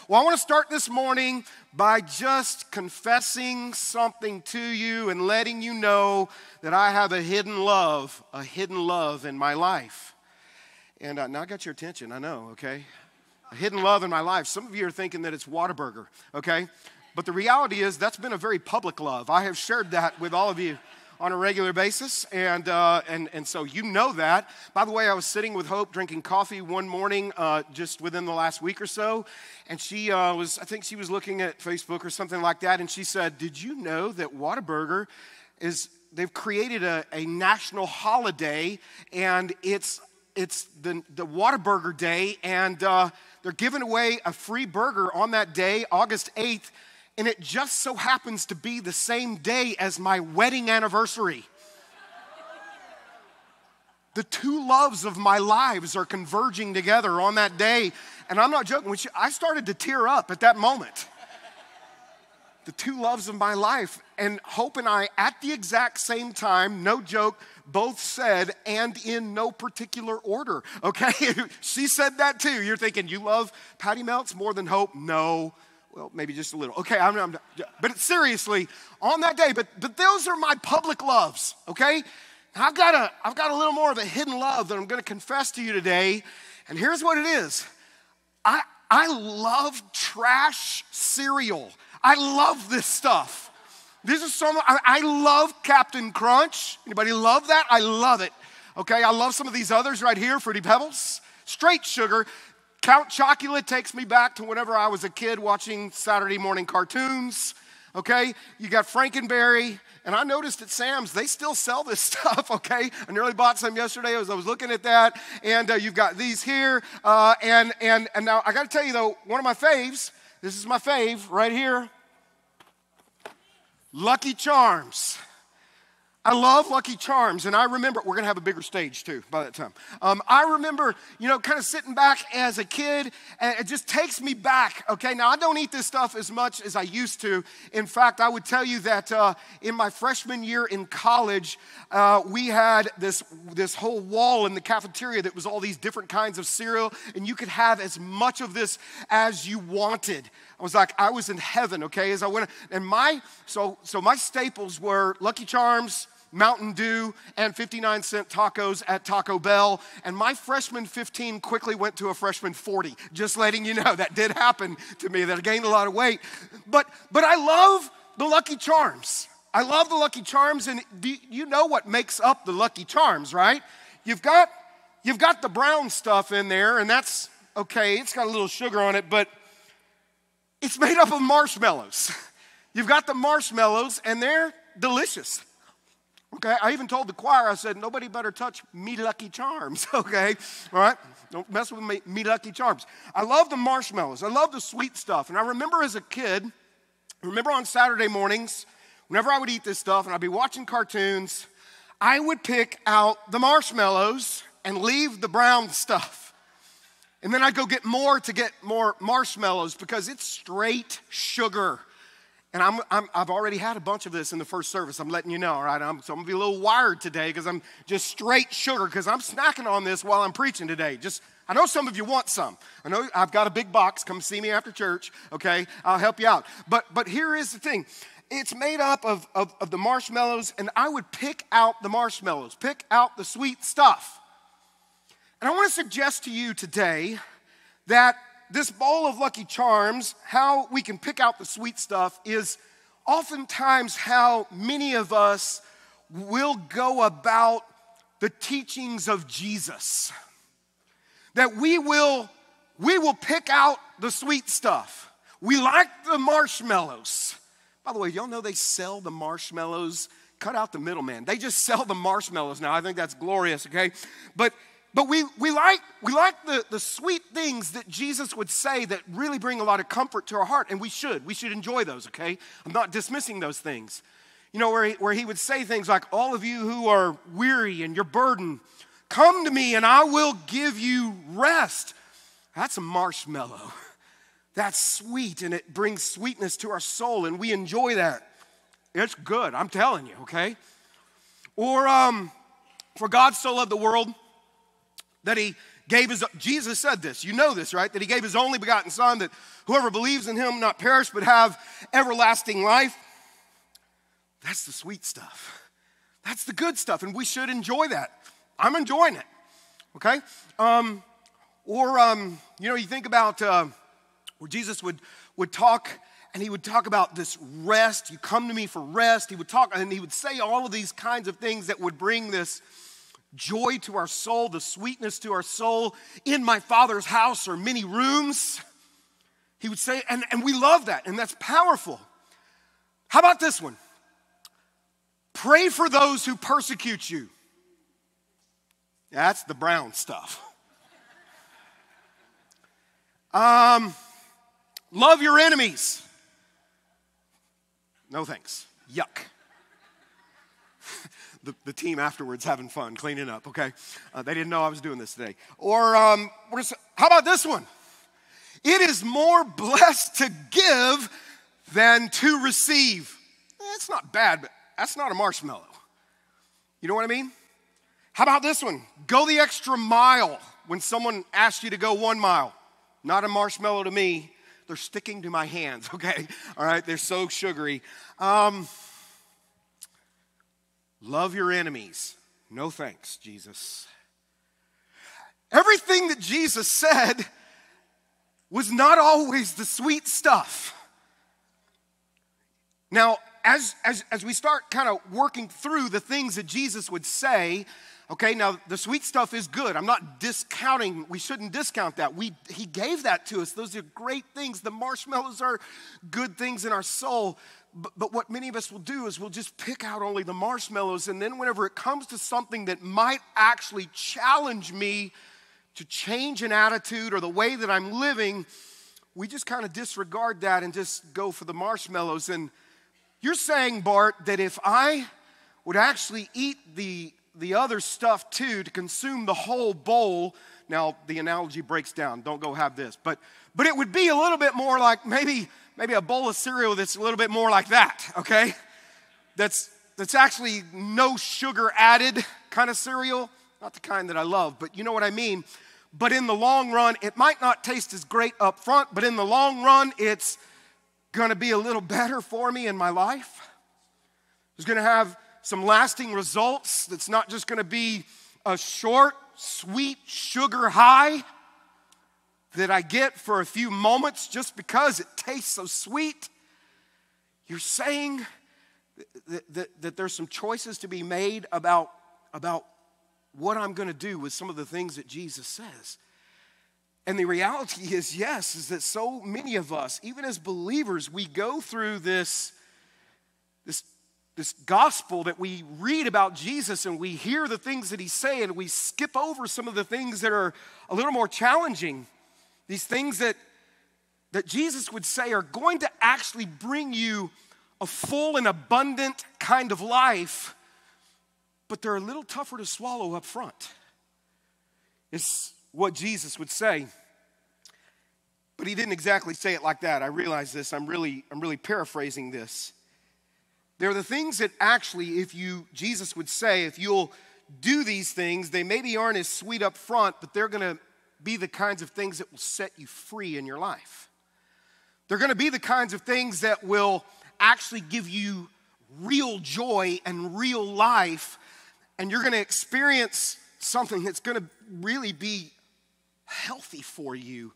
Well, I want to start this morning by just confessing something to you and letting you know that I have a hidden love in my life. And now I got your attention, I know, okay? A hidden love in my life. Some of you are thinking that it's Whataburger, okay? But the reality is that's been a very public love. I have shared that with all of you on a regular basis, and so you know that. By the way, I was sitting with Hope drinking coffee one morning just within the last week or so, and I think she was looking at Facebook or something like that, and she said, did you know that Whataburger they've created a national holiday, and it's the Whataburger Day, and they're giving away a free burger on that day, August 8th, and it just so happens to be the same day as my wedding anniversary. The two loves of my lives are converging together on that day. And I'm not joking, I started to tear up at that moment. The two loves of my life. And Hope and I, at the exact same time, no joke, both said, and in no particular order, okay? She said that too. You're thinking, you love Patty Melts more than Hope? No. Well, maybe just a little. Okay, but seriously, on that day, but those are my public loves, okay? I've got a little more of a hidden love that I'm going to confess to you today, and here's what it is. I love trash cereal. I love this stuff. I love Captain Crunch. Anybody love that? I love it. Okay, I love some of these others right here, Fruity Pebbles, straight sugar. Count Chocula takes me back to whenever I was a kid watching Saturday morning cartoons, okay? You got Frankenberry, and I noticed at Sam's, they still sell this stuff, okay? I nearly bought some yesterday as I was looking at that, and you've got these here, and now I got to tell you, though, one of my faves, this is my fave right here, Lucky Charms. I love Lucky Charms, and I remember, we're going to have a bigger stage too by that time. I remember, kind of sitting back as a kid, and it just takes me back, okay? Now, I don't eat this stuff as much as I used to. In fact, I would tell you that in my freshman year in college, we had this whole wall in the cafeteria that was all these different kinds of cereal, and you could have as much of this as you wanted. I was in heaven, okay, as I went, and my staples were Lucky Charms, Mountain Dew, and 59-cent tacos at Taco Bell. And my freshman 15 quickly went to a freshman 40. Just letting you know, that did happen to me, that I gained a lot of weight. But I love the Lucky Charms. I love the Lucky Charms, and you know what makes up the Lucky Charms, right? You've got the brown stuff in there, and that's okay. It's got a little sugar on it, but it's made up of marshmallows. You've got the marshmallows, and they're delicious. Okay, I even told the choir, I said, nobody better touch me Lucky Charms, okay? All right, don't mess with me Lucky Charms. I love the marshmallows. I love the sweet stuff. And I remember as a kid, on Saturday mornings, whenever I would eat this stuff and I'd be watching cartoons, I would pick out the marshmallows and leave the brown stuff. And then I'd go get more marshmallows because it's straight sugar. And I've already had a bunch of this in the first service. I'm letting you know, all right? So I'm going to be a little wired today because I'm just straight sugar because I'm snacking on this while I'm preaching today. I know some of you want some. I know I've got a big box. Come see me after church, okay? I'll help you out. But here is the thing. It's made up of the marshmallows, and I would pick out the marshmallows, pick out the sweet stuff. And I want to suggest to you today that this bowl of Lucky Charms, how we can pick out the sweet stuff, is oftentimes how many of us will go about the teachings of Jesus. That we will pick out the sweet stuff. We like the marshmallows. By the way, y'all know they sell the marshmallows. Cut out the middleman. They just sell the marshmallows now. I think that's glorious, okay? But we like the sweet things that Jesus would say that really bring a lot of comfort to our heart, and we should enjoy those, okay? I'm not dismissing those things. Where he would say things like, all of you who are weary and you're burdened, come to me and I will give you rest. That's a marshmallow. That's sweet, and it brings sweetness to our soul, and we enjoy that. It's good, I'm telling you, okay? Or, for God so loved the world that he Jesus said this, you know this, right? That he gave his only begotten son, that whoever believes in him not perish but have everlasting life. That's the sweet stuff. That's the good stuff, and we should enjoy that. I'm enjoying it, okay? You think about where Jesus would talk, and he would talk about this rest. You come to me for rest. He would talk, and he would say all of these kinds of things that would bring this joy to our soul, the sweetness to our soul. In my Father's house are many rooms. He would say, and we love that, and that's powerful. How about this one? Pray for those who persecute you. That's the brown stuff. Love your enemies. No thanks. Yuck. The team afterwards having fun, cleaning up, okay? They didn't know I was doing this today. Or how about this one? It is more blessed to give than to receive. It's not bad, but that's not a marshmallow. You know what I mean? How about this one? Go the extra mile when someone asks you to go 1 mile. Not a marshmallow to me. They're sticking to my hands, okay? All right, they're so sugary. Love your enemies. No thanks, Jesus. Everything that Jesus said was not always the sweet stuff. Now, as we start kind of working through the things that Jesus would say, okay, now the sweet stuff is good. I'm not discounting, we shouldn't discount that. He gave that to us. Those are great things. The marshmallows are good things in our soul. But what many of us will do is we'll just pick out only the marshmallows, and then whenever it comes to something that might actually challenge me to change an attitude or the way that I'm living, we just kind of disregard that and just go for the marshmallows. And you're saying, Bart, that if I would actually eat the other stuff too, to consume the whole bowl, now the analogy breaks down, don't go have this, but it would be a little bit more like maybe a bowl of cereal that's a little bit more like that, okay? That's actually no sugar added kind of cereal, not the kind that I love, but you know what I mean. But in the long run, it might not taste as great up front, but in the long run, it's gonna be a little better for me in my life. It's gonna have some lasting results. That's not just gonna be a short, sweet sugar high that I get for a few moments just because it tastes so sweet. You're saying that there's some choices to be made about what I'm gonna do with some of the things that Jesus says. And the reality is, yes, is that so many of us, even as believers, we go through this gospel that we read about Jesus and we hear the things that he's saying, and we skip over some of the things that are a little more challenging. These things that Jesus would say are going to actually bring you a full and abundant kind of life, but they're a little tougher to swallow up front. It's what Jesus would say. But he didn't exactly say it like that. I realize this. I'm really paraphrasing this. There are the things that actually, Jesus would say, if you'll do these things, they maybe aren't as sweet up front, but they're going to be the kinds of things that will set you free in your life. They're going to be the kinds of things that will actually give you real joy and real life, and you're going to experience something that's going to really be healthy for you.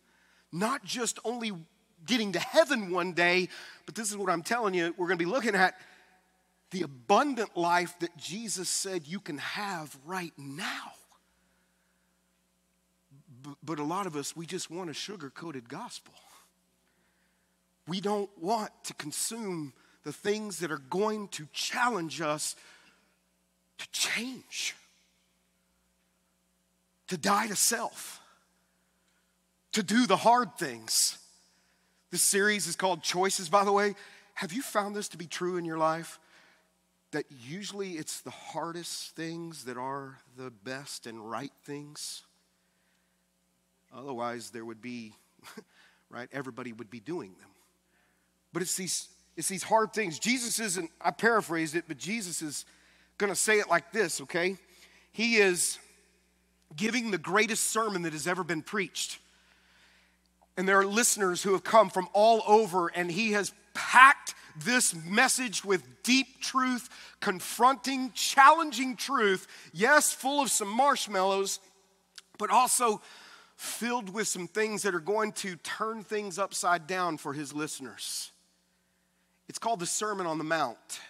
Not just only getting to heaven one day, but this is what I'm telling you, we're going to be looking at the abundant life that Jesus said you can have right now. But a lot of us, we just want a sugar-coated gospel. We don't want to consume the things that are going to challenge us to change, to die to self, to do the hard things. This series is called Choices, by the way. Have you found this to be true in your life? That usually it's the hardest things that are the best and right things? Otherwise, there would be, right, everybody would be doing them. But it's these hard things. Jesus isn't, I paraphrased it, but Jesus is going to say it like this, okay? He is giving the greatest sermon that has ever been preached. And there are listeners who have come from all over, and he has packed this message with deep truth, confronting, challenging truth. Yes, full of some marshmallows, but also filled with some things that are going to turn things upside down for his listeners. It's called the Sermon on the Mount.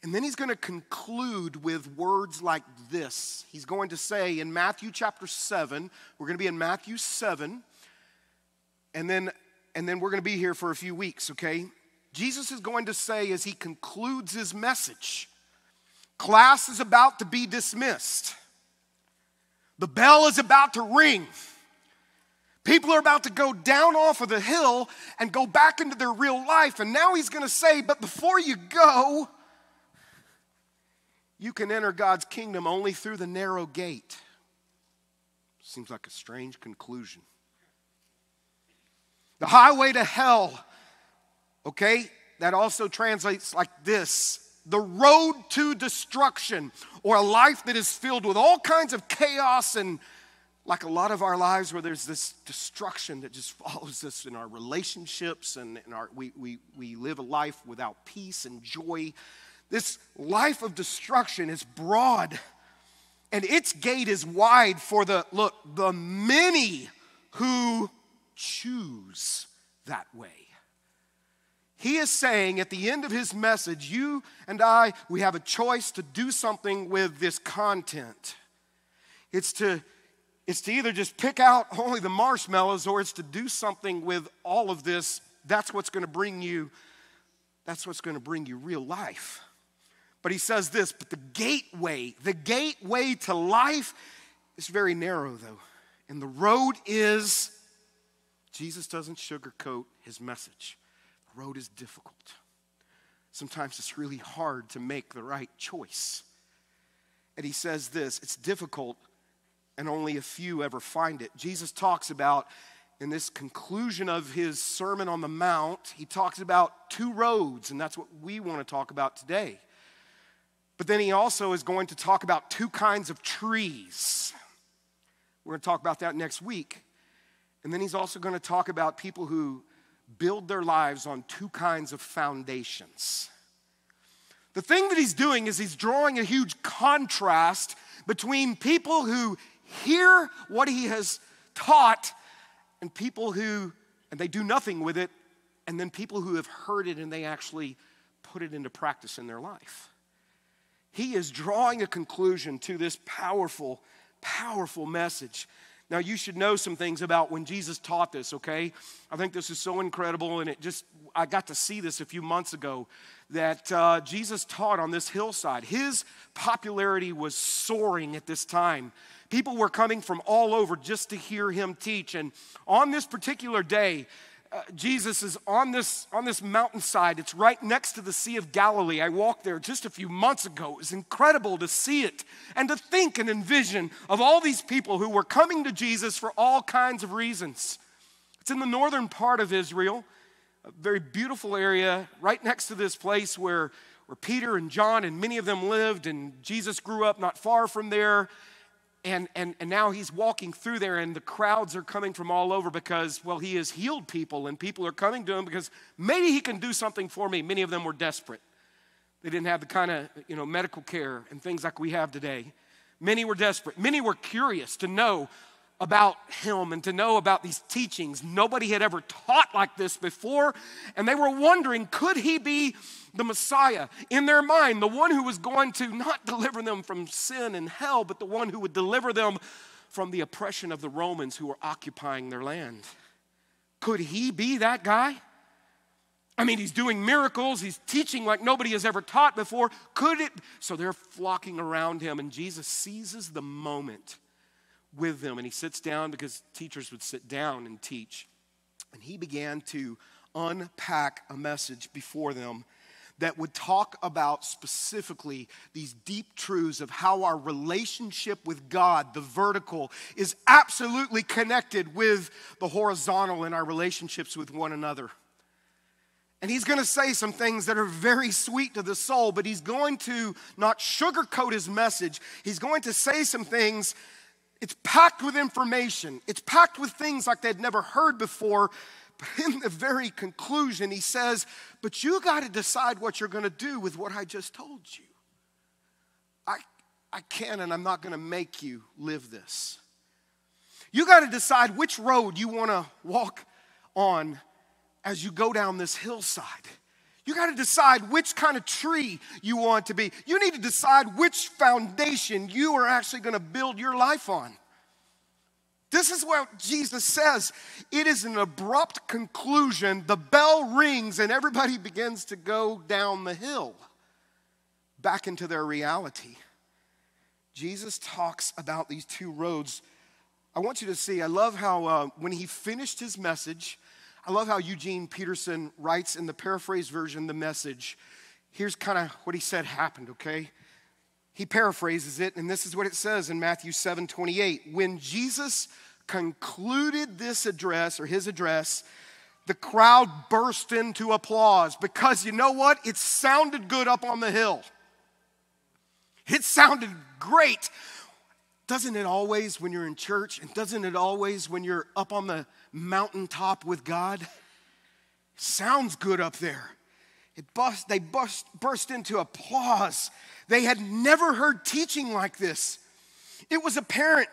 And then he's going to conclude with words like this. He's going to say in Matthew chapter 7, we're going to be in Matthew 7, and then we're going to be here for a few weeks, okay? Jesus is going to say as he concludes his message, class is about to be dismissed. The bell is about to ring. People are about to go down off of the hill and go back into their real life. And now he's going to say, but before you go, you can enter God's kingdom only through the narrow gate. Seems like a strange conclusion. The highway to hell, okay, that also translates like this. The road to destruction, or a life that is filled with all kinds of chaos, and like a lot of our lives where there's this destruction that just follows us in our relationships, and we live a life without peace and joy. This life of destruction is broad, and its gate is wide for the many who choose that way. He is saying at the end of his message, you and I, we have a choice to do something with this content. It's to either just pick out only the marshmallows, or it's to do something with all of this. That's what's going to bring you real life. But he says this, but the gateway to life is very narrow though. And the road is, Jesus doesn't sugarcoat his message. The road is difficult. Sometimes it's really hard to make the right choice. And he says this, it's difficult and only a few ever find it. Jesus talks about, in this conclusion of his Sermon on the Mount, he talks about two roads, and that's what we want to talk about today. But then he also is going to talk about two kinds of trees. We're going to talk about that next week. And then he's also going to talk about people who build their lives on two kinds of foundations. The thing that he's doing is he's drawing a huge contrast between people who hear what he has taught and people who, and they do nothing with it, and then people who have heard it and they actually put it into practice in their life. He is drawing a conclusion to this powerful, powerful message. Now, you should know some things about when Jesus taught this, okay? I think this is so incredible, and I got to see this a few months ago, that Jesus taught on this hillside. His popularity was soaring at this time. People were coming from all over just to hear him teach, and on this particular day, Jesus is on this mountainside. It's right next to the Sea of Galilee. I walked there just a few months ago. It was incredible to see it and to think and envision of all these people who were coming to Jesus for all kinds of reasons. It's in the northern part of Israel, a very beautiful area right next to this place where Peter and John and many of them lived, and Jesus grew up not far from there. And now he's walking through there, and the crowds are coming from all over because, well, he has healed people, and people are coming to him because maybe he can do something for me. Many of them were desperate. They didn't have the kind of, medical care and things like we have today. Many were desperate. Many were curious to know about him and to know about these teachings. Nobody had ever taught like this before, and they were wondering, could he be the Messiah? In their mind, the one who was going to not deliver them from sin and hell, but the one who would deliver them from the oppression of the Romans who were occupying their land. Could he be that guy? I mean, he's doing miracles. He's teaching like nobody has ever taught before. Could it? So they're flocking around him, and Jesus seizes the moment with them, and he sits down because teachers would sit down and teach. And he began to unpack a message before them that would talk about specifically these deep truths of how our relationship with God, the vertical, is absolutely connected with the horizontal in our relationships with one another. And he's going to say some things that are very sweet to the soul, but he's going to not sugarcoat his message. He's going to say some things It's packed with information. It's packed with things like they'd never heard before. But in the very conclusion, he says, but you got to decide what you're going to do with what I just told you. I can and I'm not going to make you live this. You got to decide which road you want to walk on as you go down this hillside. You got to decide which kind of tree you want to be. You need to decide which foundation you are actually going to build your life on. This is what Jesus says. It is an abrupt conclusion. The bell rings and everybody begins to go down the hill back into their reality. Jesus talks about these two roads. I want you to see, I love how when he finished his message, I love how Eugene Peterson writes in the paraphrased version, the message. Here's kind of what he said happened, okay? He paraphrases it, and this is what it says in Matthew 7:28. When Jesus concluded this address, or his address, the crowd burst into applause because you know what? It sounded good up on the hill. It sounded great. Doesn't it always when you're in church? And doesn't it always when you're up on the mountaintop with God? Sounds good up there. They burst into applause. They had never heard teaching like this. It was apparent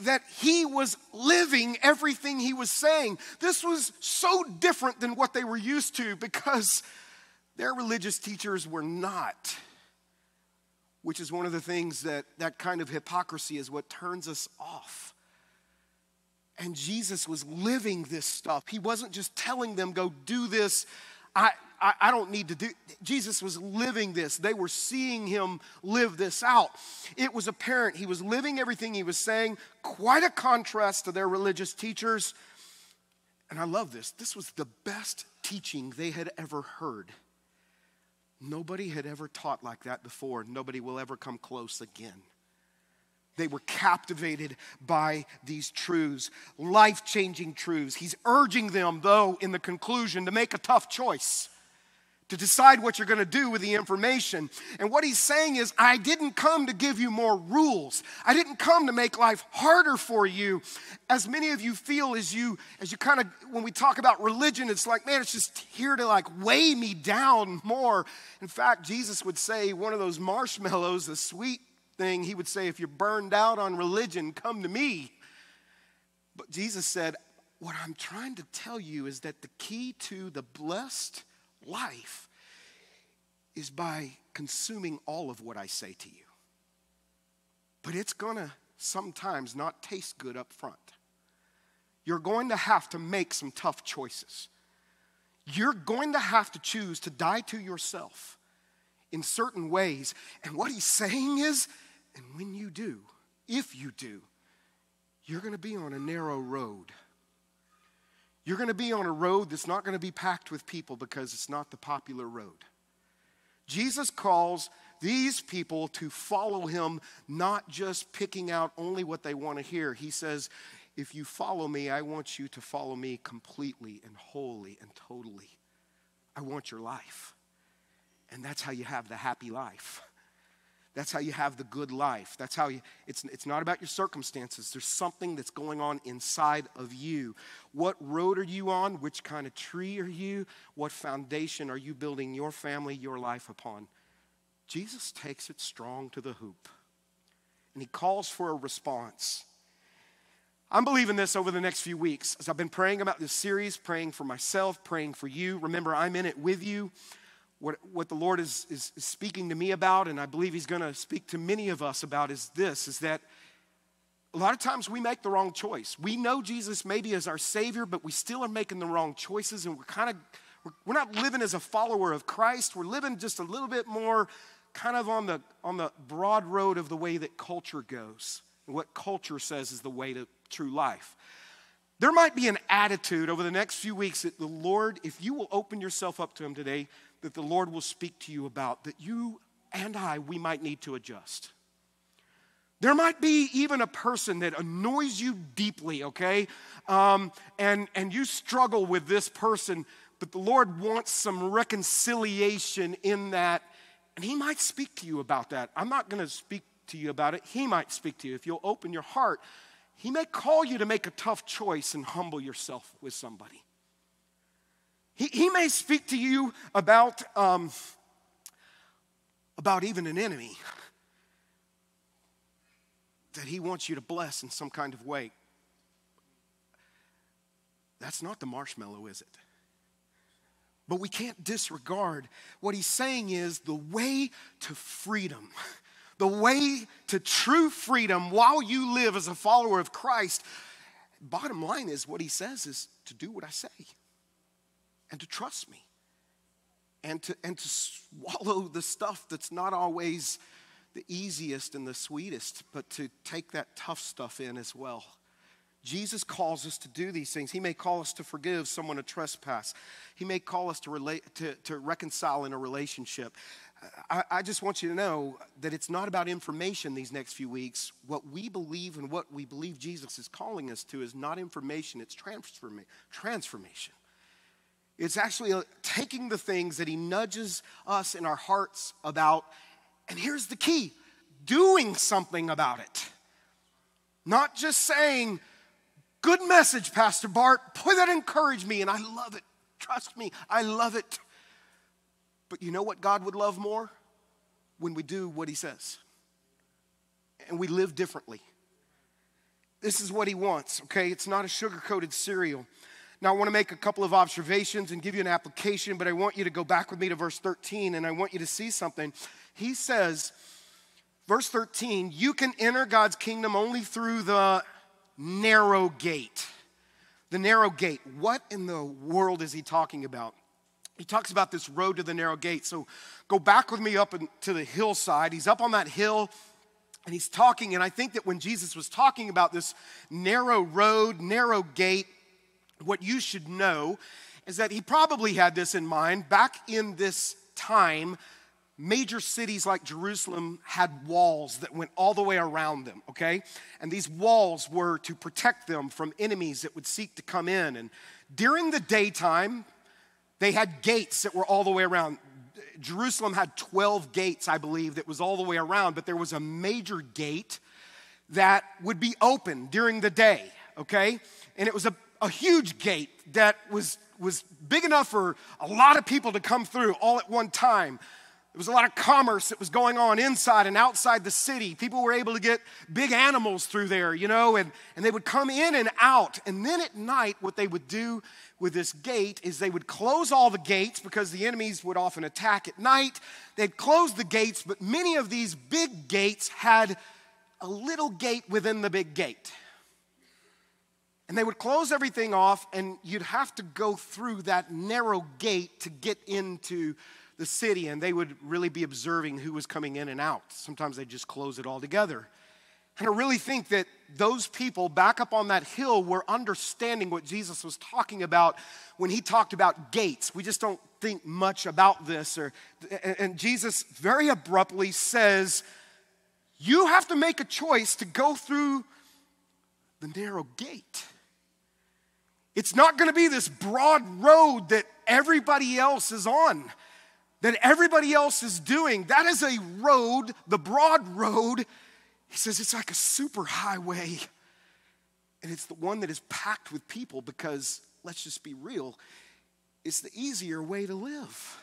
that he was living everything he was saying. This was so different than what they were used to because their religious teachers were not. Which is one of the things that kind of hypocrisy is what turns us off. And Jesus was living this stuff. He wasn't just telling them, go do this. I don't need to do. Jesus was living this. They were seeing him live this out. It was apparent he was living everything he was saying. Quite a contrast to their religious teachers. And I love this. This was the best teaching they had ever heard. Nobody had ever taught like that before. Nobody will ever come close again. They were captivated by these truths, life-changing truths. He's urging them, though, in the conclusion, to make a tough choice, to decide what you're going to do with the information. And what he's saying is, I didn't come to give you more rules. I didn't come to make life harder for you. As many of you feel as you kind of, when we talk about religion, it's like, man, it's just here to like weigh me down more. In fact, Jesus would say one of those marshmallows, the sweet thing, he would say, if you're burned out on religion, come to me. But Jesus said, what I'm trying to tell you is that the key to the blessed life is by consuming all of what I say to you. But it's gonna sometimes not taste good up front. You're going to have to make some tough choices. You're going to have to choose to die to yourself in certain ways. And what he's saying is, and when you do, if you do, you're gonna be on a narrow road. You're going to be on a road that's not going to be packed with people because it's not the popular road. Jesus calls these people to follow him, not just picking out only what they want to hear. He says, if you follow me, I want you to follow me completely and wholly and totally. I want your life. And that's how you have the happy life. That's how you have the good life. That's how it's not about your circumstances. There's something that's going on inside of you. What road are you on? Which kind of tree are you? What foundation are you building your family, your life upon? Jesus takes it strong to the hoop. And he calls for a response. I'm believing this over the next few weeks. As I've been praying about this series, praying for myself, praying for you. Remember, I'm in it with you. What the Lord is speaking to me about, and I believe he's going to speak to many of us about, is that a lot of times we make the wrong choice. We know Jesus maybe as our Savior, but we still are making the wrong choices, and we're not living as a follower of Christ. We're living just a little bit more kind of on the broad road of the way that culture goes, and what culture says is the way to true life. There might be an attitude over the next few weeks that the Lord, if you will open yourself up to him today, that the Lord will speak to you about, that you and we might need to adjust. There might be even a person that annoys you deeply, okay? And you struggle with this person, but the Lord wants some reconciliation in that, and he might speak to you about that. I'm not going to speak to you about it. He might speak to you. If you'll open your heart He may call you to make a tough choice and humble yourself with somebody. He may speak to you about even an enemy that he wants you to bless in some kind of way. That's not the marshmallow, is it? But we can't disregard what he's saying is the way to freedom, the way to true freedom while you live as a follower of Christ. Bottom line is what he says is to do what I say and to trust me and to swallow the stuff that's not always the easiest and the sweetest, but to take that tough stuff in as well. Jesus calls us to do these things. He may call us to forgive someone a trespass. He may call us to reconcile in a relationship. I just want you to know that it's not about information these next few weeks. What we believe and what we believe Jesus is calling us to is not information, it's transformation. It's actually taking the things that he nudges us in our hearts about, and here's the key, doing something about it. Not just saying, good message, Pastor Bart. Boy, that encouraged me, and I love it. Trust me, I love it. But you know what God would love more? When we do what he says. And we live differently. This is what he wants, okay? It's not a sugar-coated cereal. Now, I want to make a couple of observations and give you an application, but I want you to go back with me to verse 13, and I want you to see something. He says, verse 13, you can enter God's kingdom only through the narrow gate. The narrow gate. What in the world is he talking about? He talks about this road to the narrow gate. So go back with me up to the hillside. He's up on that hill and he's talking. And I think that when Jesus was talking about this narrow road, narrow gate, what you should know is that he probably had this in mind. Back in this time, major cities like Jerusalem had walls that went all the way around them, okay? And these walls were to protect them from enemies that would seek to come in. And during the daytime, they had gates that were all the way around. Jerusalem had 12 gates, I believe, that was all the way around, but there was a major gate that would be open during the day, okay? And it was a huge gate that was big enough for a lot of people to come through all at one time. There was a lot of commerce that was going on inside and outside the city. People were able to get big animals through there, you know, and they would come in and out. And then at night, what they would do with this gate is they would close all the gates because the enemies would often attack at night. They'd close the gates, but many of these big gates had a little gate within the big gate. And they would close everything off, and you'd have to go through that narrow gate to get into the city, and they would really be observing who was coming in and out. Sometimes they'd just close it all together. And I really think that those people back up on that hill were understanding what Jesus was talking about when he talked about gates. We just don't think much about this. And Jesus very abruptly says, you have to make a choice to go through the narrow gate. It's not going to be this broad road that everybody else is on, that everybody else is doing. That is a road, the broad road. He says it's like a super highway. And it's the one that is packed with people because, let's just be real, it's the easier way to live.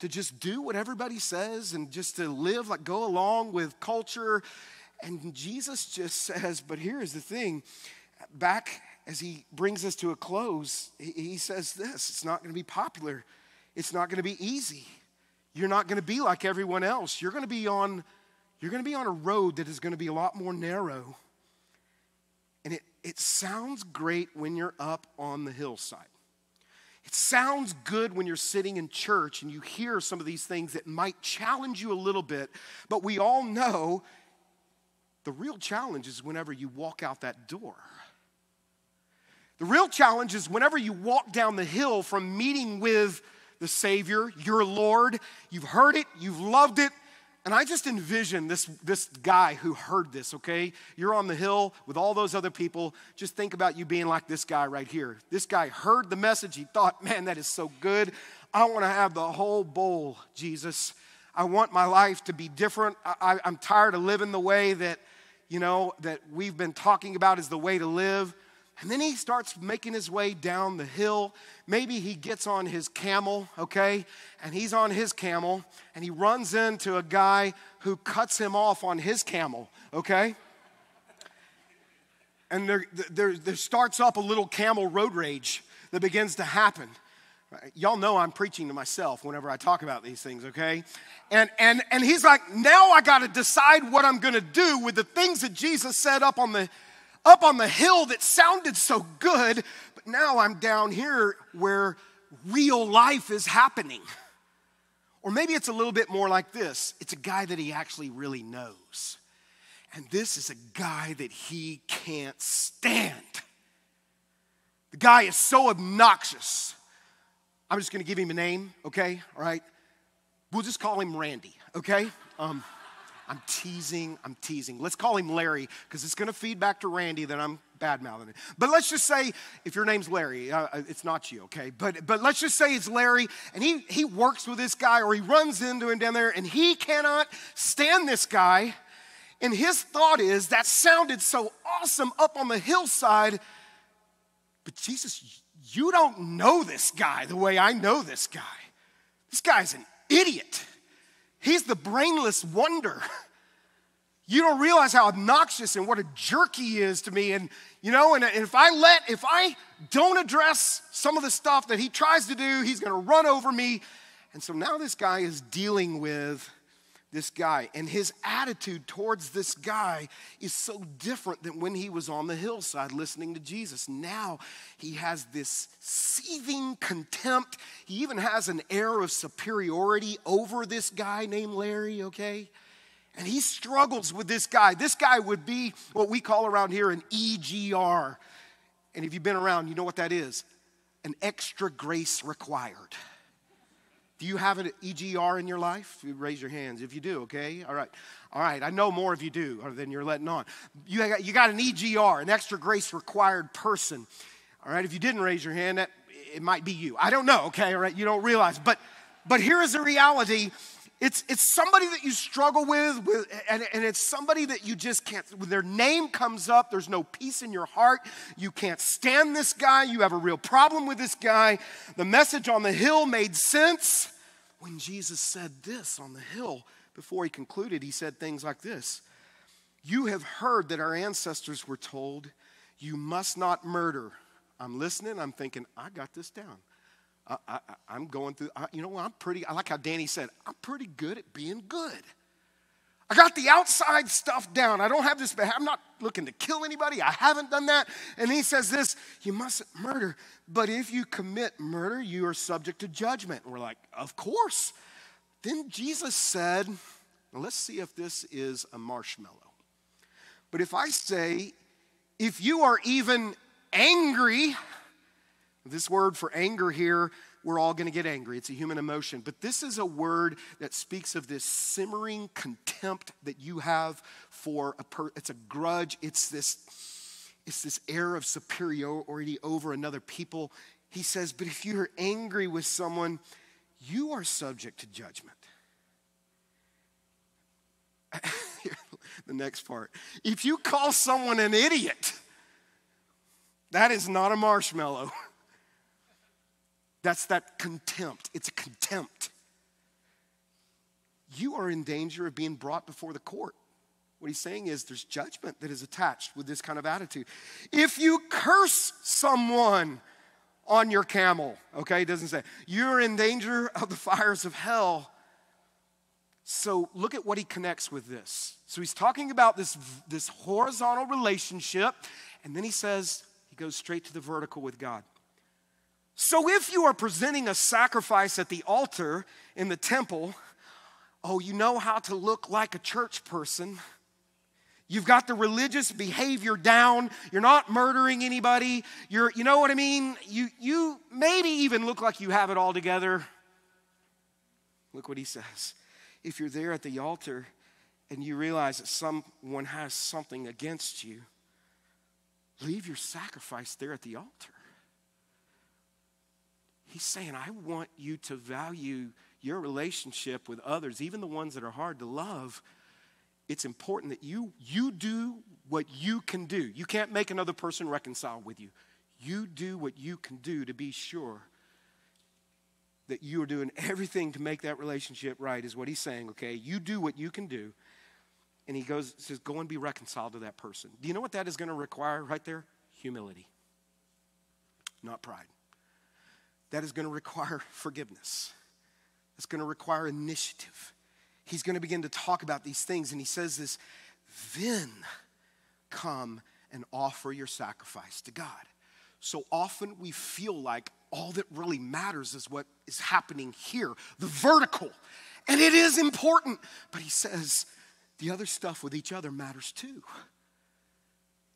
To just do what everybody says and just to live, like go along with culture. And Jesus just says, but here's the thing, back as he brings us to a close, he says this, it's not going to be popular. It's not going to be easy. You're not going to be like everyone else. You're going to be on a road that is going to be a lot more narrow. And it sounds great when you're up on the hillside. It sounds good when you're sitting in church and you hear some of these things that might challenge you a little bit, but we all know the real challenge is whenever you walk out that door. The real challenge is whenever you walk down the hill from meeting with the Savior, your Lord. You've heard it, you've loved it, and I just envision this guy who heard this, okay? You're on the hill with all those other people. Just think about you being like this guy right here. This guy heard the message. He thought, man, that is so good. I want to have the whole bowl, Jesus. I want my life to be different. I'm tired of living the way that, that we've been talking about as the way to live. And then he starts making his way down the hill. Maybe he gets on his camel, okay? And he's on his camel, and he runs into a guy who cuts him off on his camel, okay? And there starts up a little camel road rage that begins to happen. Y'all know I'm preaching to myself whenever I talk about these things, okay? And he's like, now I got to decide what I'm going to do with the things that Jesus said up on the hill that sounded so good, but now I'm down here where real life is happening. Or maybe it's a little bit more like this. It's a guy that he actually really knows. And this is a guy that he can't stand. The guy is so obnoxious. I'm just going to give him a name, okay? All right? We'll just call him Randy, okay? I'm teasing. Let's call him Larry, because it's going to feed back to Randy that I'm bad-mouthing it. But let's just say, if your name's Larry, it's not you, okay? But let's just say it's Larry, and he works with this guy, or he runs into him down there, and he cannot stand this guy. And his thought is, that sounded so awesome up on the hillside, but Jesus, you don't know this guy the way I know this guy. This guy's an idiot. He's the brainless wonder. You don't realize how obnoxious and what a jerk he is to me. And if I don't address some of the stuff that he tries to do, he's going to run over me. And so now this guy is dealing with this guy. And his attitude towards this guy is so different than when he was on the hillside listening to Jesus. Now he has this seething contempt. He even has an air of superiority over this guy named Larry, okay? And he struggles with this guy. This guy would be what we call around here an EGR. And if you've been around, you know what that is. An extra grace required. Do you have an EGR in your life? You raise your hands if you do, okay? All right. I know more of you do than you're letting on. You got an EGR, an extra grace required person. All right, if you didn't raise your hand, it might be you. I don't know, okay? All right, you don't realize. But here is the reality. It's somebody that you struggle with and it's somebody that you just can't, when their name comes up, there's no peace in your heart. You can't stand this guy. You have a real problem with this guy. The message on the hill made sense when Jesus said this on the hill. Before he concluded, he said things like this. You have heard that our ancestors were told, you must not murder. I'm listening. I'm thinking, I got this down. I'm going through, I like how Danny said, I'm pretty good at being good. I got the outside stuff down. I don't have this, I'm not looking to kill anybody. I haven't done that. And he says this, you mustn't murder. But if you commit murder, you are subject to judgment. And we're like, of course. Then Jesus said, well, let's see if this is a marshmallow. But if I say, if you are even angry, this word for anger here, we're all going to get angry. It's a human emotion. But this is a word that speaks of this simmering contempt that you have for it's a grudge. It's this air of superiority over another people. He says, but if you're angry with someone, you are subject to judgment. The next part. If you call someone an idiot, that is not a marshmallow. That's that contempt. It's a contempt. You are in danger of being brought before the court. What he's saying is there's judgment that is attached with this kind of attitude. If you curse someone on your camel, okay, it doesn't say, you're in danger of the fires of hell. So look at what he connects with this. So he's talking about this horizontal relationship, and then he goes straight to the vertical with God. So if you are presenting a sacrifice at the altar in the temple, you know how to look like a church person. You've got the religious behavior down. You're not murdering anybody. You know what I mean? You maybe even look like you have it all together. Look what he says. If you're there at the altar and you realize that someone has something against you, leave your sacrifice there at the altar. He's saying, I want you to value your relationship with others, even the ones that are hard to love, it's important that you do what you can do. You can't make another person reconcile with you. You do what you can do to be sure that you are doing everything to make that relationship right, is what he's saying, okay? You do what you can do. And he says, go and be reconciled to that person. Do you know what that is going to require right there? Humility, not pride. That is going to require forgiveness. It's going to require initiative. He's going to begin to talk about these things, and he says this, then come and offer your sacrifice to God. So often we feel like all that really matters is what is happening here, the vertical. And it is important, but he says the other stuff with each other matters too.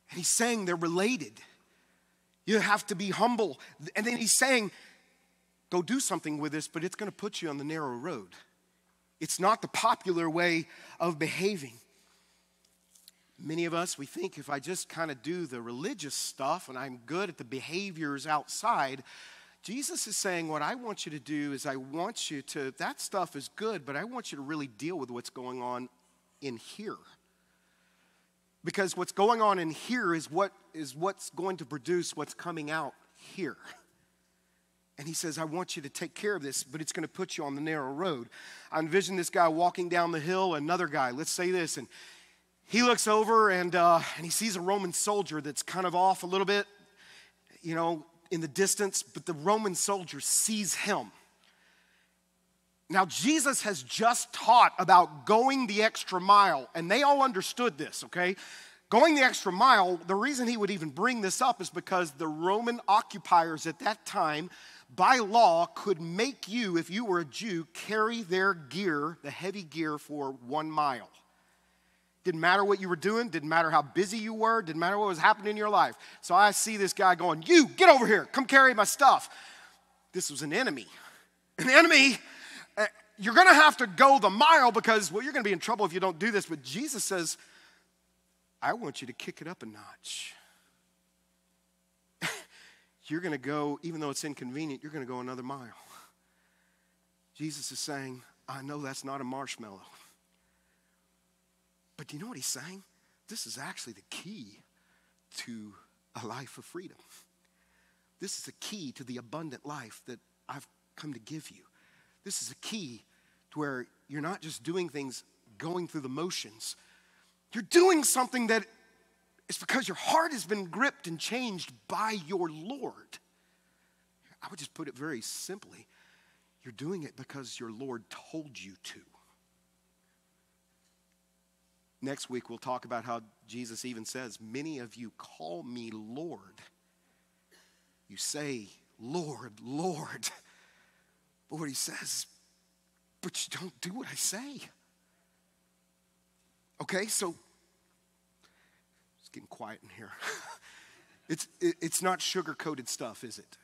And he's saying they're related. You have to be humble. And then he's saying, go do something with this, but it's going to put you on the narrow road. It's not the popular way of behaving. Many of us, we think if I just kind of do the religious stuff and I'm good at the behaviors outside, Jesus is saying what I want you to do is I want you to, that stuff is good, but I want you to really deal with what's going on in here. Because what's going on in here is what's going to produce what's coming out here. And he says, I want you to take care of this, but it's going to put you on the narrow road. I envision this guy walking down the hill, another guy, let's say this, and he looks over and he sees a Roman soldier that's kind of off a little bit, you know, in the distance, but the Roman soldier sees him. Now, Jesus has just taught about going the extra mile, and they all understood this, okay? Going the extra mile, the reason he would even bring this up is because the Roman occupiers at that time, by law, could make you, if you were a Jew, carry their gear, the heavy gear, for 1 mile. Didn't matter what you were doing, didn't matter how busy you were, didn't matter what was happening in your life. So I see this guy going, you, get over here, come carry my stuff. This was an enemy. An enemy, you're going to have to go the mile because, well, you're going to be in trouble if you don't do this. But Jesus says, I want you to kick it up a notch. You're going to go, even though it's inconvenient, you're going to go another mile. Jesus is saying, I know that's not a marshmallow. But do you know what he's saying? This is actually the key to a life of freedom. This is the key to the abundant life that I've come to give you. This is a key to where you're not just doing things, going through the motions. You're doing something that is because your heart has been gripped and changed by your Lord. I would just put it very simply. You're doing it because your Lord told you to. Next week, we'll talk about how Jesus even says, many of you call me Lord. You say, Lord, Lord. But what he says, but you don't do what I say. Okay, so it's getting quiet in here. It's not sugar-coated stuff, is it?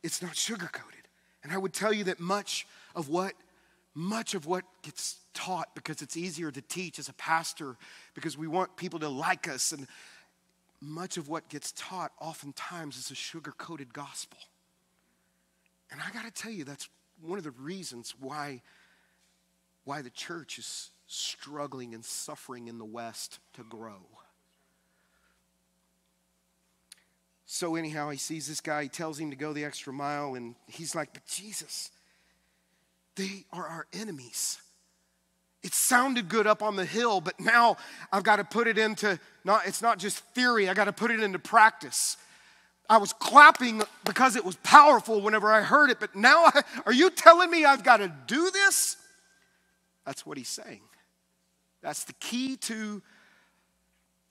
It's not sugar-coated. And I would tell you that much of what gets taught, because it's easier to teach as a pastor, because we want people to like us, and much of what gets taught oftentimes is a sugar-coated gospel. And I got to tell you, that's one of the reasons why the church is struggling and suffering in the West to grow. So anyhow, he sees this guy, he tells him to go the extra mile, and he's like, but Jesus, they are our enemies. It sounded good up on the hill, but now I've got to put it into, it's not just theory, I got to put it into practice. I was clapping because it was powerful whenever I heard it, but now, are you telling me I've got to do this? That's what he's saying. That's the key to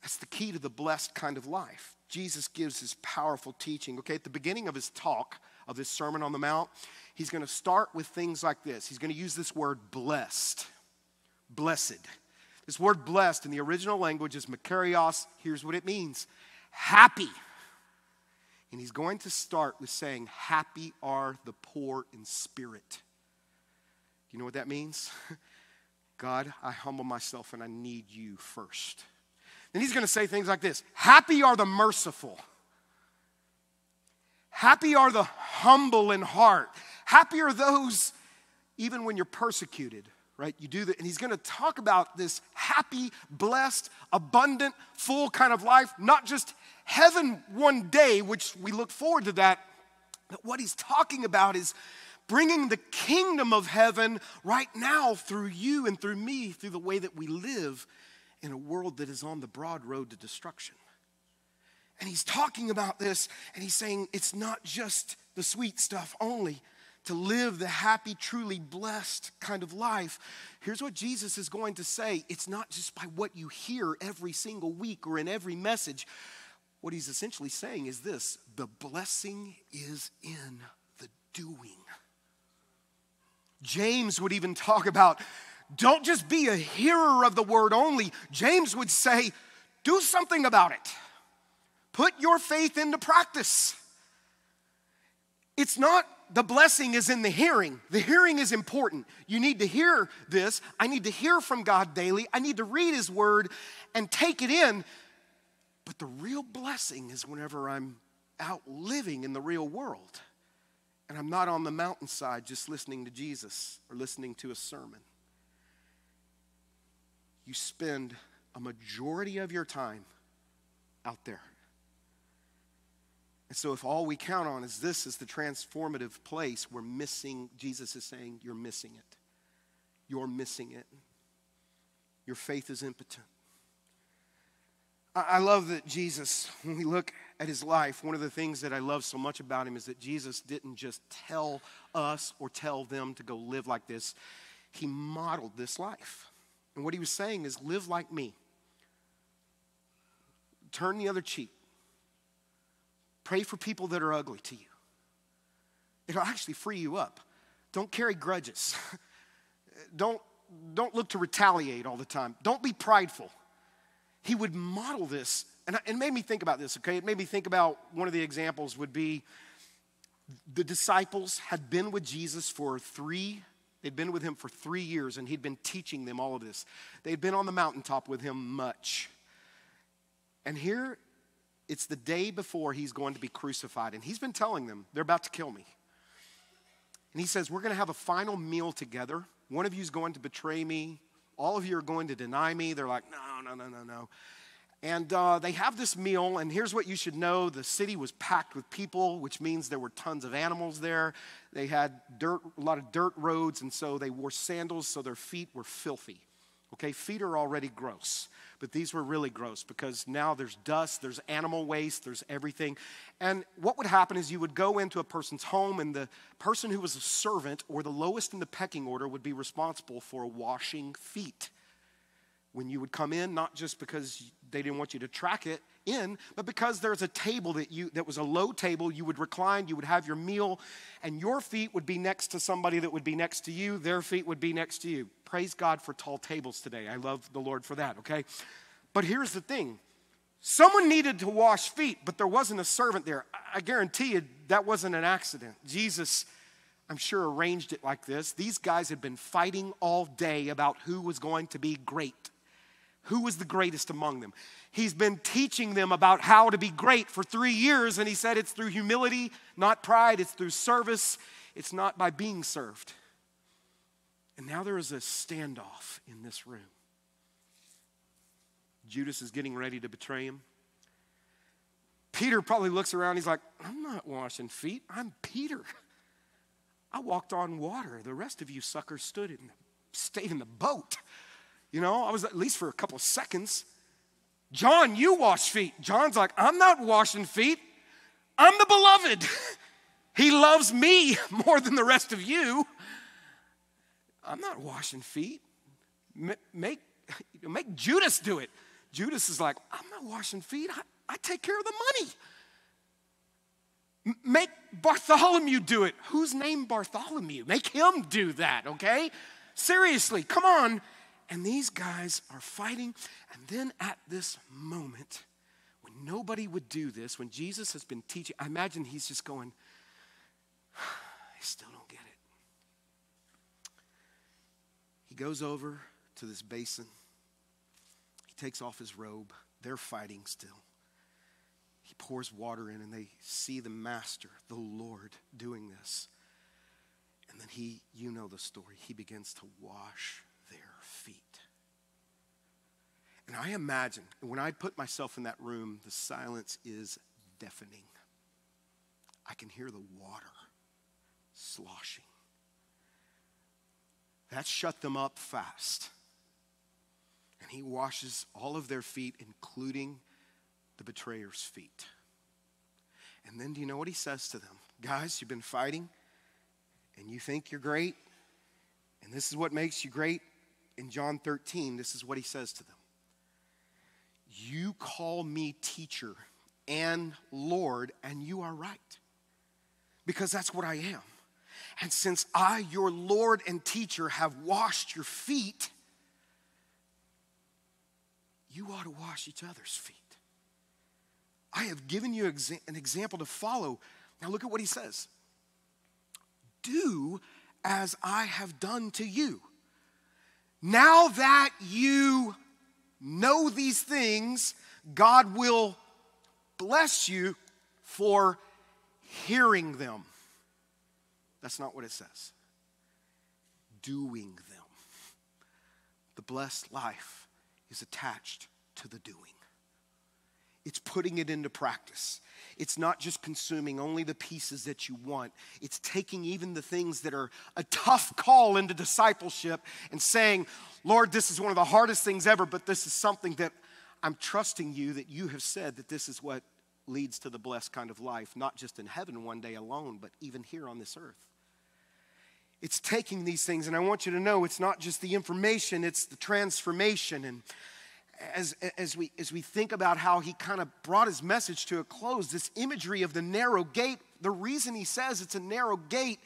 the blessed kind of life. Jesus gives his powerful teaching. Okay, at the beginning of his talk, of his Sermon on the Mount, he's going to start with things like this. He's going to use this word blessed. Blessed. This word blessed in the original language is makarios. Here's what it means. Happy. And he's going to start with saying, happy are the poor in spirit. Do you know what that means? God, I humble myself and I need you first. Then he's going to say things like this. Happy are the merciful. Happy are the humble in heart. Happy are those, even when you're persecuted, right? You do that, and he's going to talk about this happy, blessed, abundant, full kind of life, not just heaven one day, which we look forward to that, but what he's talking about is bringing the kingdom of heaven right now through you and through me, through the way that we live in a world that is on the broad road to destruction. And he's talking about this, and he's saying it's not just the sweet stuff only. To live the happy, truly blessed kind of life, here's what Jesus is going to say. It's not just by what you hear every single week or in every message. What he's essentially saying is this: the blessing is in the doing. James would even talk about, don't just be a hearer of the word only. James would say, do something about it. Put your faith into practice. It's not the blessing is in the hearing. The hearing is important. You need to hear this. I need to hear from God daily. I need to read his word and take it in. But the real blessing is whenever I'm out living in the real world and I'm not on the mountainside just listening to Jesus or listening to a sermon. You spend a majority of your time out there. And so if all we count on is this is the transformative place, we're missing, Jesus is saying, you're missing it. You're missing it. Your faith is impotent. I love that Jesus, when we look at his life, one of the things that I love so much about him is that Jesus didn't just tell us or tell them to go live like this. He modeled this life. And what he was saying is, live like me. Turn the other cheek. Pray for people that are ugly to you. It'll actually free you up. Don't carry grudges. Don't look to retaliate all the time. Don't be prideful. He would model this, and it made me think about this, okay? It made me think about one of the examples would be the disciples had been with Jesus they'd been with him for 3 years, and he'd been teaching them all of this. They'd been on the mountaintop with him much. And here, it's the day before he's going to be crucified, and he's been telling them, they're about to kill me. And he says, we're going to have a final meal together. One of you is going to betray me. All of you are going to deny me. They're like, no. And they have this meal, and here's what you should know. The city was packed with people, which means there were tons of animals there. They had a lot of dirt roads, and so they wore sandals, so their feet were filthy. Okay, feet are already gross, but these were really gross because now there's dust, there's animal waste, there's everything. And what would happen is you would go into a person's home, and the person who was a servant or the lowest in the pecking order would be responsible for washing feet. When you would come in, not just because they didn't want you to track it in, but because there's a table that was a low table, you would recline, you would have your meal, and your feet would be next to somebody that would be next to you, their feet would be next to you. Praise God for tall tables today. I love the Lord for that, okay? But here's the thing. Someone needed to wash feet, but there wasn't a servant there. I guarantee you that wasn't an accident. Jesus, I'm sure, arranged it like this. These guys had been fighting all day about who was going to be great. Who was the greatest among them? He's been teaching them about how to be great for 3 years, and he said it's through humility, not pride. It's through service. It's not by being served. And now there is a standoff in this room. Judas is getting ready to betray him. Peter probably looks around. He's like, I'm not washing feet. I'm Peter. I walked on water. The rest of you suckers stayed in the boat. You know, I was at least for a couple of seconds. John, you wash feet. John's like, I'm not washing feet. I'm the beloved. He loves me more than the rest of you. I'm not washing feet. Make Judas do it. Judas is like, I'm not washing feet. I take care of the money. Make Bartholomew do it. Who's named Bartholomew? Make him do that, okay? Seriously, come on. And these guys are fighting. And then at this moment, when nobody would do this, when Jesus has been teaching, I imagine he's just going, I still don't get it. He goes over to this basin. He takes off his robe. They're fighting still. He pours water in, and they see the master, the Lord, doing this. And then you know the story. He begins to wash their feet. And I imagine, when I put myself in that room, the silence is deafening. I can hear the water sloshing. That shut them up fast. And he washes all of their feet, including the betrayer's feet. And then do you know what he says to them? Guys, you've been fighting, and you think you're great, and this is what makes you great. In John 13, this is what he says to them. You call me teacher and Lord, and you are right, because that's what I am. And since I, your Lord and teacher, have washed your feet, you ought to wash each other's feet. I have given you an example to follow. Now look at what he says. Do as I have done to you. Now that you know these things, God will bless you for hearing them. That's not what it says. Doing them. The blessed life is attached to the doing. It's putting it into practice. It's not just consuming only the pieces that you want. It's taking even the things that are a tough call into discipleship and saying, Lord, this is one of the hardest things ever, but this is something that I'm trusting you that you have said that this is what leads to the blessed kind of life, not just in heaven one day alone, but even here on this earth. It's taking these things, and I want you to know it's not just the information, it's the transformation. And as we think about how he kind of brought his message to a close, this imagery of the narrow gate, the reason he says it's a narrow gate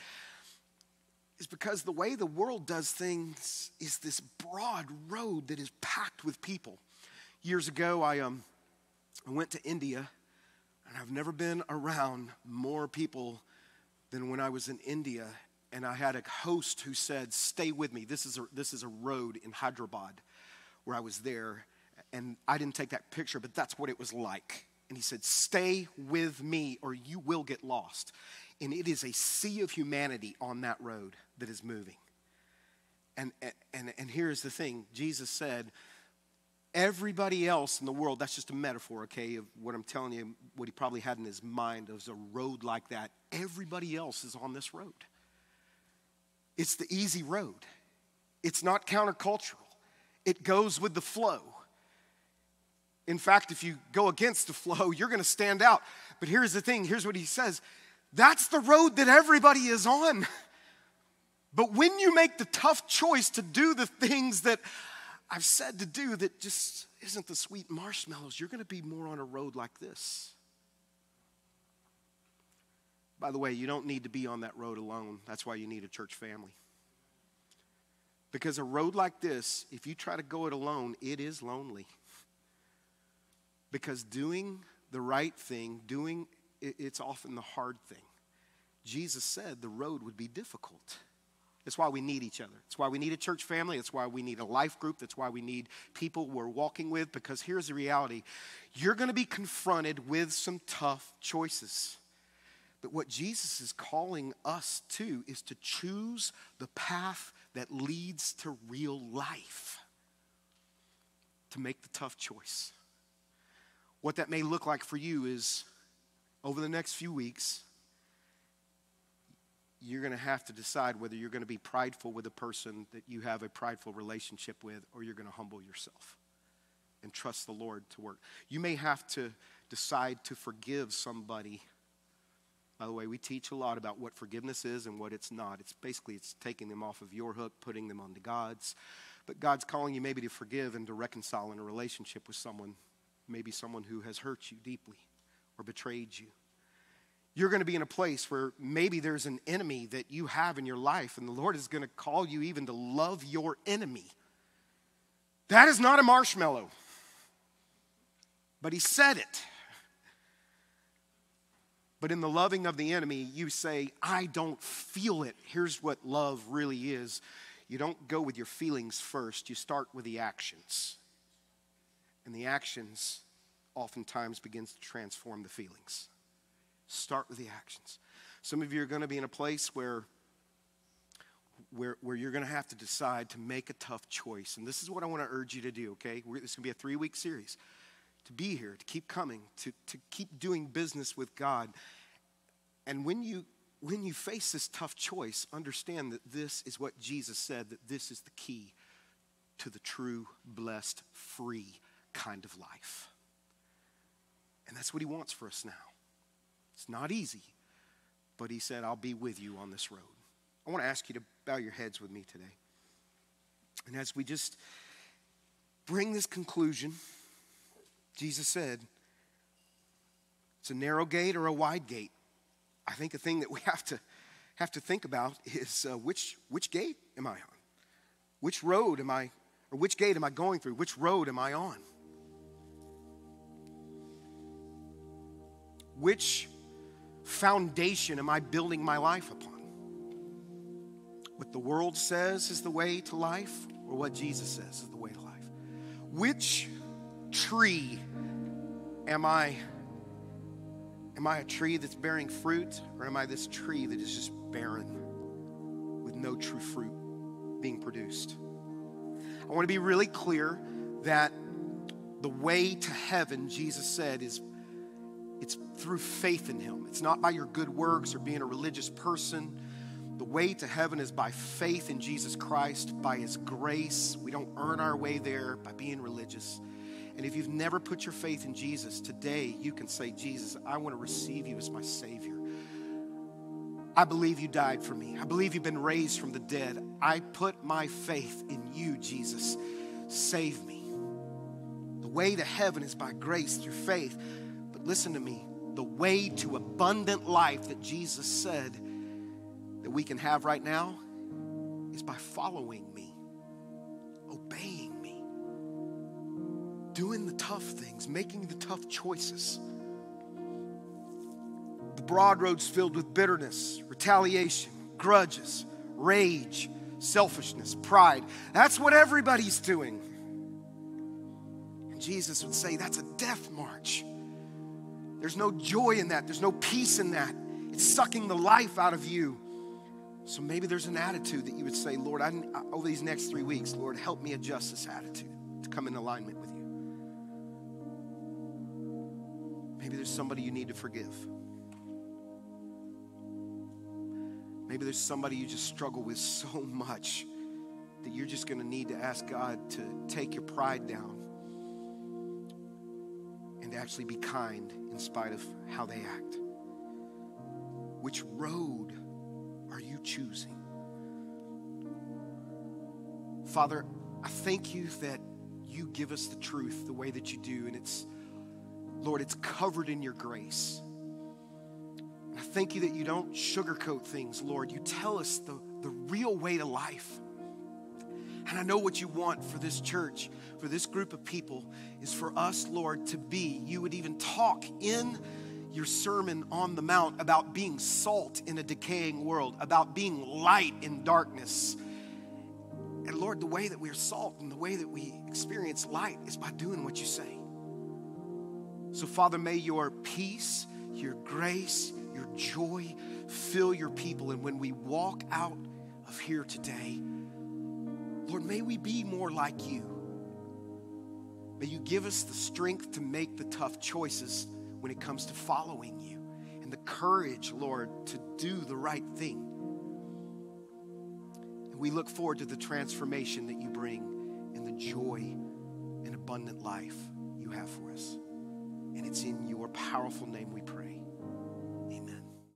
is because the way the world does things is this broad road that is packed with people. Years ago, I went to India, and I've never been around more people than when I was in India. And I had a host who said, stay with me. This is a road in Hyderabad where I was there. And I didn't take that picture, but that's what it was like. And he said, stay with me or you will get lost. And it is a sea of humanity on that road that is moving. And here's the thing. Jesus said, everybody else in the world, that's just a metaphor, okay, of what I'm telling you, what he probably had in his mind was a road like that. Everybody else is on this road. It's the easy road. It's not countercultural. It goes with the flow. In fact, if you go against the flow, you're going to stand out. But here's the thing. Here's what he says. That's the road that everybody is on. But when you make the tough choice to do the things that I've said to do that just isn't the sweet marshmallows, you're going to be more on a road like this. By the way, you don't need to be on that road alone. That's why you need a church family. Because a road like this, if you try to go it alone, it is lonely. Because doing the right thing, it's often the hard thing. Jesus said the road would be difficult. That's why we need each other. That's why we need a church family. That's why we need a life group. That's why we need people we're walking with. Because here's the reality. You're going to be confronted with some tough choices. But what Jesus is calling us to is to choose the path that leads to real life. To make the tough choice. What that may look like for you is, over the next few weeks, you're going to have to decide whether you're going to be prideful with a person that you have a prideful relationship with, or you're going to humble yourself and trust the Lord to work. You may have to decide to forgive somebody. By the way, we teach a lot about what forgiveness is and what it's not. It's taking them off of your hook, putting them onto God's. But God's calling you maybe to forgive and to reconcile in a relationship with someone, maybe someone who has hurt you deeply or betrayed you. You're going to be in a place where maybe there's an enemy that you have in your life, and the Lord is going to call you even to love your enemy. That is not a marshmallow, but he said it. But in the loving of the enemy, you say, I don't feel it. Here's what love really is. You don't go with your feelings first. You start with the actions. And the actions oftentimes begins to transform the feelings. Start with the actions. Some of you are going to be in a place where where you're going to have to decide to make a tough choice. And this is what I want to urge you to do, okay? This is going to be a 3-week series. To be here, to keep coming, to keep doing business with God. And when you face this tough choice, understand that this is what Jesus said, that this is the key to the true, blessed, free kind of life. And that's what he wants for us now. It's not easy, but he said, I'll be with you on this road. I want to ask you to bow your heads with me today. And as we just bring this conclusion, Jesus said, it's a narrow gate or a wide gate. I think a thing that we have to think about is which gate am I on? Which road am I, or which gate am I going through? Which road am I on? Which foundation am I building my life upon? What the world says is the way to life, or what Jesus says is the way to life? Which tree am I? Am I a tree that's bearing fruit, or am I this tree that is just barren with no true fruit being produced? I want to be really clear that the way to heaven, Jesus said, it's through faith in him. It's not by your good works or being a religious person. The way to heaven is by faith in Jesus Christ, by his grace. We don't earn our way there by being religious. And if you've never put your faith in Jesus, today you can say, Jesus, I want to receive you as my Savior. I believe you died for me. I believe you've been raised from the dead. I put my faith in you, Jesus. Save me. The way to heaven is by grace through faith. But listen to me. The way to abundant life that Jesus said that we can have right now is by following me, obeying me, doing the tough things, making the tough choices. The broad road's filled with bitterness, retaliation, grudges, rage, selfishness, pride. That's what everybody's doing. And Jesus would say that's a death march. There's no joy in that. There's no peace in that. It's sucking the life out of you. So maybe there's an attitude that you would say, Lord, over these next 3 weeks, Lord, help me adjust this attitude to come in alignment with you. Maybe there's somebody you need to forgive. Maybe there's somebody you just struggle with so much that you're just going to need to ask God to take your pride down and actually be kind in spite of how they act. Which road are you choosing? Father, I thank you that you give us the truth the way that you do, and Lord, it's covered in your grace. And I thank you that you don't sugarcoat things, Lord. You tell us the real way to life. And I know what you want for this church, for this group of people, is for us, Lord, to be. You would even talk in your Sermon on the Mount about being salt in a decaying world, about being light in darkness. And Lord, the way that we are salt and the way that we experience light is by doing what you say. So Father, may your peace, your grace, your joy fill your people. And when we walk out of here today, Lord, may we be more like you. May you give us the strength to make the tough choices when it comes to following you, and the courage, Lord, to do the right thing. And we look forward to the transformation that you bring and the joy and abundant life you have for us. And it's in your powerful name we pray.